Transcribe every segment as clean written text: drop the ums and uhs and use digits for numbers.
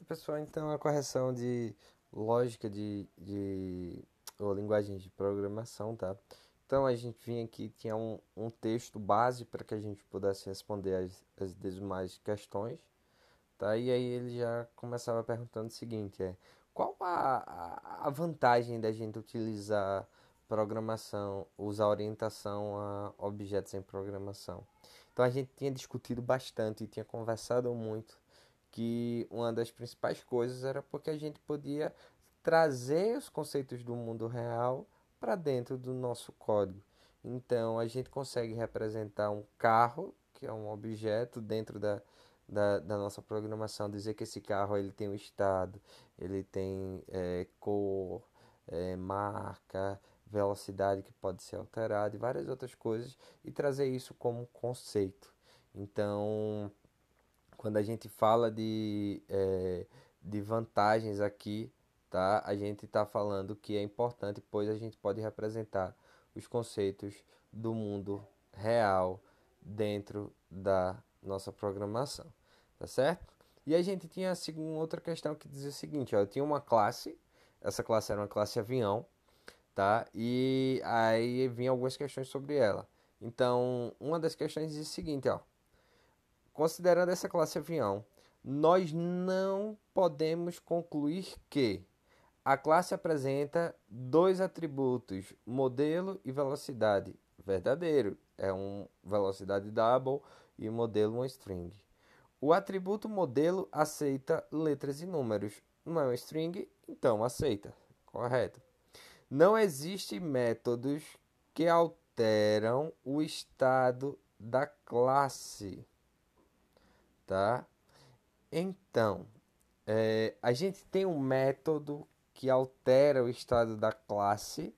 Pessoal, então a correção de lógica ou linguagem de programação, tá? Então a gente vinha aqui, tinha um texto base para que a gente pudesse responder as demais questões, tá? E aí ele já começava perguntando o seguinte, qual a vantagem da gente utilizar programação, usar orientação a objetos em programação? Então a gente tinha discutido bastante e tinha conversado muito que uma das principais coisas era porque a gente podia trazer os conceitos do mundo real para dentro do nosso código. Então a gente consegue representar um carro, que é um objeto dentro da nossa programação, dizer que esse carro ele tem um estado, ele tem cor, marca, velocidade que pode ser alterada e várias outras coisas e trazer isso como conceito. Então, quando a gente fala de vantagens aqui, tá? A gente está falando que é importante, pois a gente pode representar os conceitos do mundo real dentro da nossa programação, tá certo? E a gente tinha uma outra questão que dizia o seguinte, ó, eu tinha uma classe, essa classe era uma classe avião, tá? E aí vinha algumas questões sobre ela. Então, uma das questões dizia o seguinte, ó, considerando essa classe avião, nós não podemos concluir que a classe apresenta dois atributos, modelo e velocidade. Verdadeiro, é um velocidade double e modelo um string. O atributo modelo aceita letras e números. Não é um string, então aceita. Correto. Não existem métodos que alteram o estado da classe, tá? Então, a gente tem um método que altera o estado da classe?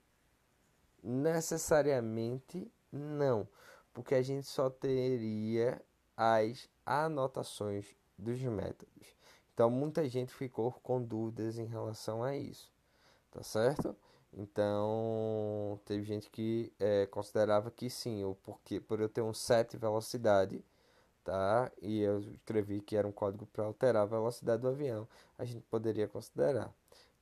Necessariamente não, porque a gente só teria as anotações dos métodos. Então, muita gente ficou com dúvidas em relação a isso, tá certo? Então, teve gente que considerava que sim, porque por eu ter um set velocidade, tá? E eu escrevi que era um código para alterar a velocidade do avião. A gente poderia considerar,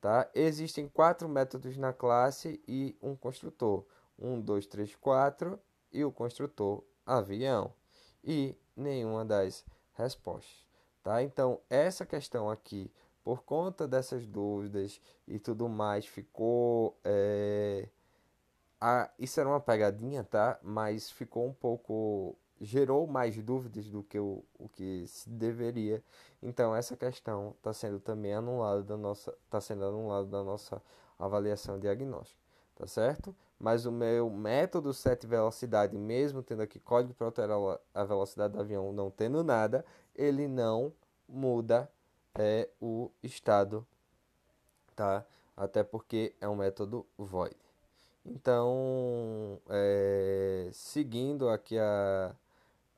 tá? Existem quatro métodos na classe e um construtor. Um, dois, três, quatro e o construtor avião. E nenhuma das respostas, tá? Então, essa questão aqui, por conta dessas dúvidas e tudo mais, ficou... isso era uma pegadinha, tá? Mas ficou um pouco. Gerou mais dúvidas do que o que se deveria. Então, essa questão está sendo também anulada da nossa. Está sendo anulada da nossa avaliação diagnóstica, tá certo? Mas o meu método set velocidade, mesmo tendo aqui código para alterar a velocidade do avião, não tendo nada, ele não muda o estado, tá? Até porque é um método void. Então, seguindo aqui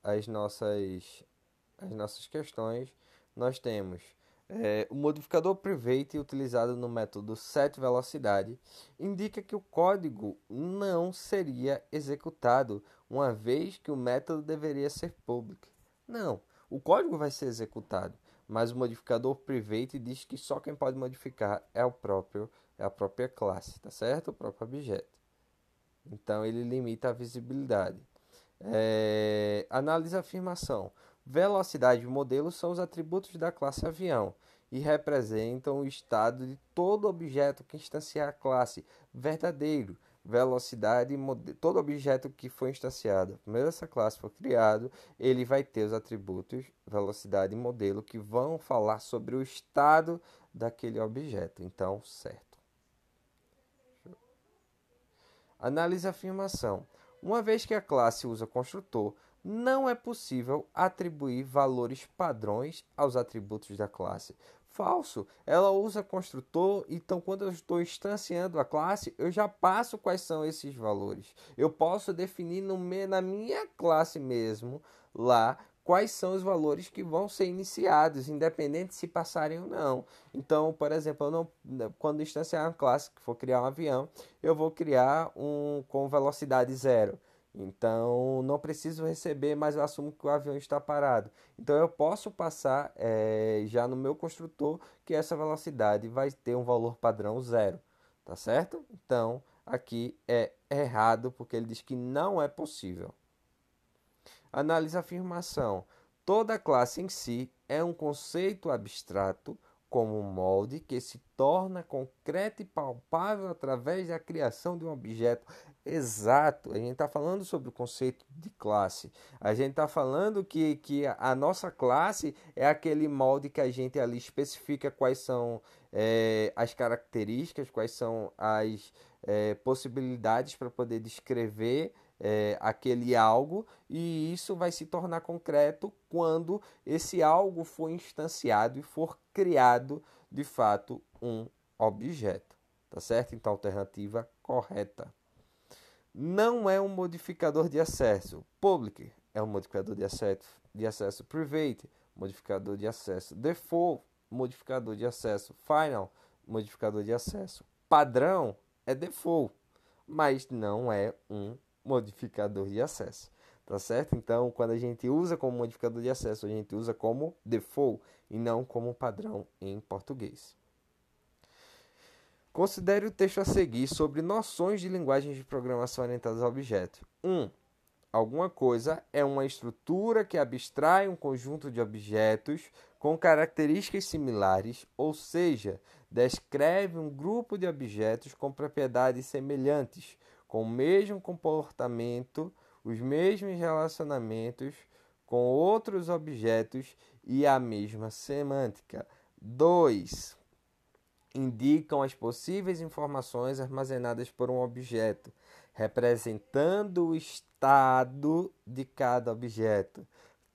as nossas questões, nós temos o modificador private utilizado no método setVelocidade indica que o código não seria executado, uma vez que o método deveria ser public. Não, o código vai ser executado, mas o modificador private diz que só quem pode modificar é a própria classe, tá certo? O próprio objeto. Então ele limita a visibilidade. Analisa a afirmação. Velocidade e modelo são os atributos da classe avião e representam o estado de todo objeto que instanciar a classe. Verdadeiro. Velocidade e modelo. Todo objeto que foi instanciado, primeiro essa classe for criado, ele vai ter os atributos velocidade e modelo que vão falar sobre o estado daquele objeto. Então, certo. Analise a afirmação. Uma vez que a classe usa construtor, não é possível atribuir valores padrões aos atributos da classe. Falso. Ela usa construtor, então quando eu estou instanciando a classe, eu já passo quais são esses valores. Eu posso definir na minha classe mesmo, lá, quais são os valores que vão ser iniciados, independente se passarem ou não. Então, por exemplo, eu não, quando instanciar uma classe que for criar um avião, eu vou criar um com velocidade zero. Então, não preciso receber, mas eu assumo que o avião está parado. Então, eu posso passar já no meu construtor que essa velocidade vai ter um valor padrão zero, tá certo? Então, aqui é errado porque ele diz que não é possível. Analise a afirmação. Toda classe em si é um conceito abstrato, como um molde que se torna concreto e palpável através da criação de um objeto. Exato, a gente está falando sobre o conceito de classe. A gente está falando que a nossa classe é aquele molde que a gente ali especifica quais são as características, quais são as possibilidades para poder descrever aquele algo, e isso vai se tornar concreto quando esse algo for instanciado e for criado de fato um objeto, tá certo? Então, alternativa correta. Não é um modificador de acesso. Public é um modificador de acesso. Private, modificador de acesso. Default, modificador de acesso. Final, modificador de acesso. Padrão é default, mas não é um modificador de acesso, tá certo? Então, quando a gente usa como modificador de acesso, a gente usa como default e não como padrão em português. Considere o texto a seguir sobre noções de linguagens de programação orientadas a objetos. 1. Alguma coisa é uma estrutura que abstrai um conjunto de objetos com características similares, ou seja, descreve um grupo de objetos com propriedades semelhantes, com o mesmo comportamento, os mesmos relacionamentos com outros objetos e a mesma semântica. 2. Indicam as possíveis informações armazenadas por um objeto, representando o estado de cada objeto.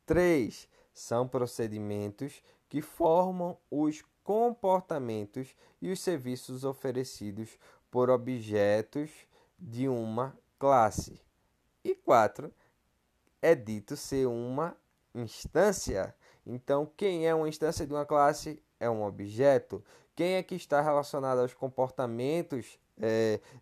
3. São procedimentos que formam os comportamentos e os serviços oferecidos por objetos de uma classe. E 4. É dito ser uma instância. Então, quem é uma instância de uma classe é um objeto. Quem é que está relacionado aos comportamentos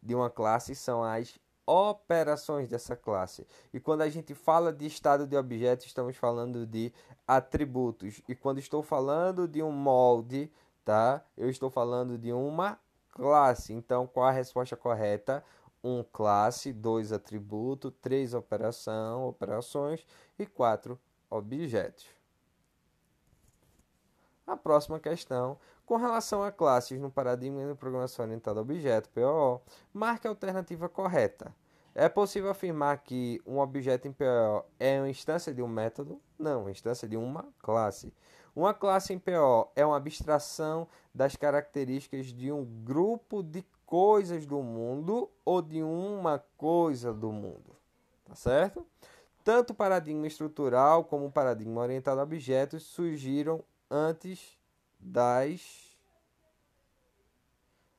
de uma classe são as operações dessa classe. E quando a gente fala de estado de objeto, estamos falando de atributos. E quando estou falando de um molde, tá? Eu estou falando de uma classe. Então, qual a resposta correta? Um classe, 2 atributos, 3 operações e 4 objetos. A próxima questão, com relação a classes no paradigma de programação orientada a objeto, POO, marque a alternativa correta. É possível afirmar que um objeto em PO é uma instância de um método? Não, uma instância de uma classe. Uma classe em PO é uma abstração das características de um grupo de coisas do mundo ou de uma coisa do mundo. Tá certo? Tanto o paradigma estrutural como o paradigma orientado a objetos surgiram antes das.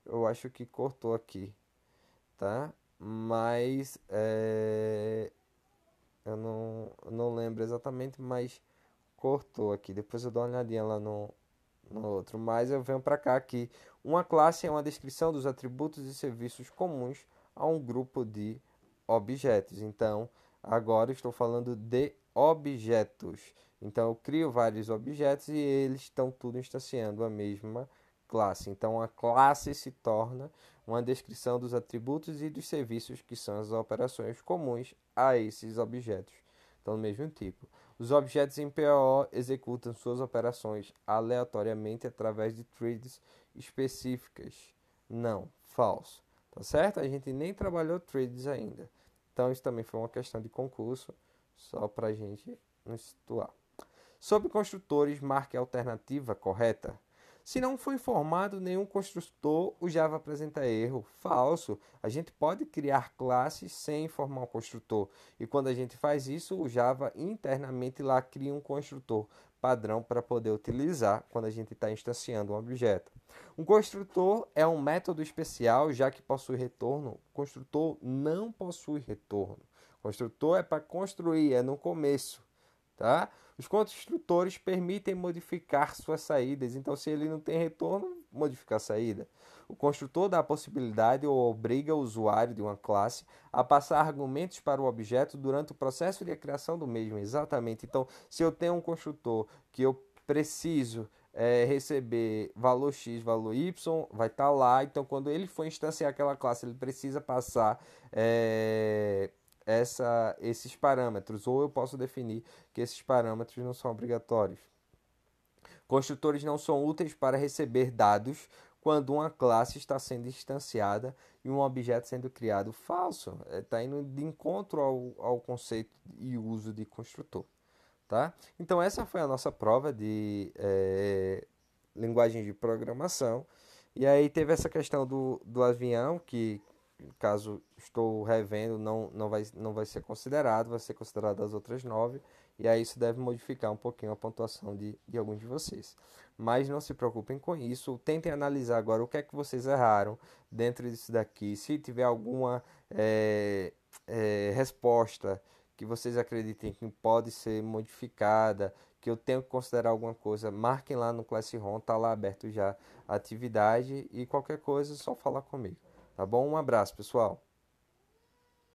Eu acho que cortou aqui, tá? Mas eu não lembro exatamente, mas cortou aqui. Depois eu dou uma olhadinha lá no outro. Mas eu venho para cá aqui. Uma classe é uma descrição dos atributos e serviços comuns a um grupo de objetos. Então, agora estou falando de objetos. Então, eu crio vários objetos e eles estão tudo instanciando a mesma classe. Então, a classe se torna uma descrição dos atributos e dos serviços que são as operações comuns a esses objetos. Então, do mesmo tipo. Os objetos em POO executam suas operações aleatoriamente através de threads específicas. Não, falso. Tá certo? A gente nem trabalhou threads ainda. Então, isso também foi uma questão de concurso, só para a gente nos situar. Sobre construtores, marque a alternativa correta. Se não foi informado nenhum construtor, o Java apresenta erro. Falso. A gente pode criar classes sem informar o construtor. E quando a gente faz isso, o Java internamente lá cria um construtor padrão para poder utilizar quando a gente está instanciando um objeto. Um construtor é um método especial, já que possui retorno. O construtor não possui retorno. O construtor é para construir, é no começo. Tá? Os construtores permitem modificar suas saídas, então se ele não tem retorno, modificar a saída. O construtor dá a possibilidade ou obriga o usuário de uma classe a passar argumentos para o objeto durante o processo de criação do mesmo. Exatamente. Então, se eu tenho um construtor que eu preciso receber valor X, valor Y, vai estar lá. Então, quando ele for instanciar aquela classe, ele precisa passar esses parâmetros, ou eu posso definir que esses parâmetros não são obrigatórios. Construtores não são úteis para receber dados quando uma classe está sendo instanciada e um objeto sendo criado. Falso. Está indo de encontro ao conceito e uso de construtor. Tá? Então, essa foi a nossa prova de linguagem de programação. E aí teve essa questão do avião, que caso estou revendo, não vai ser considerado, vai ser considerado as outras 9. E aí isso deve modificar um pouquinho a pontuação de alguns de vocês. Mas não se preocupem com isso, tentem analisar agora o que é que vocês erraram dentro disso daqui. Se tiver alguma resposta que vocês acreditem que pode ser modificada, que eu tenho que considerar alguma coisa, marquem lá no Classroom, tá lá aberto já a atividade e qualquer coisa é só falar comigo, tá bom? Um abraço, pessoal.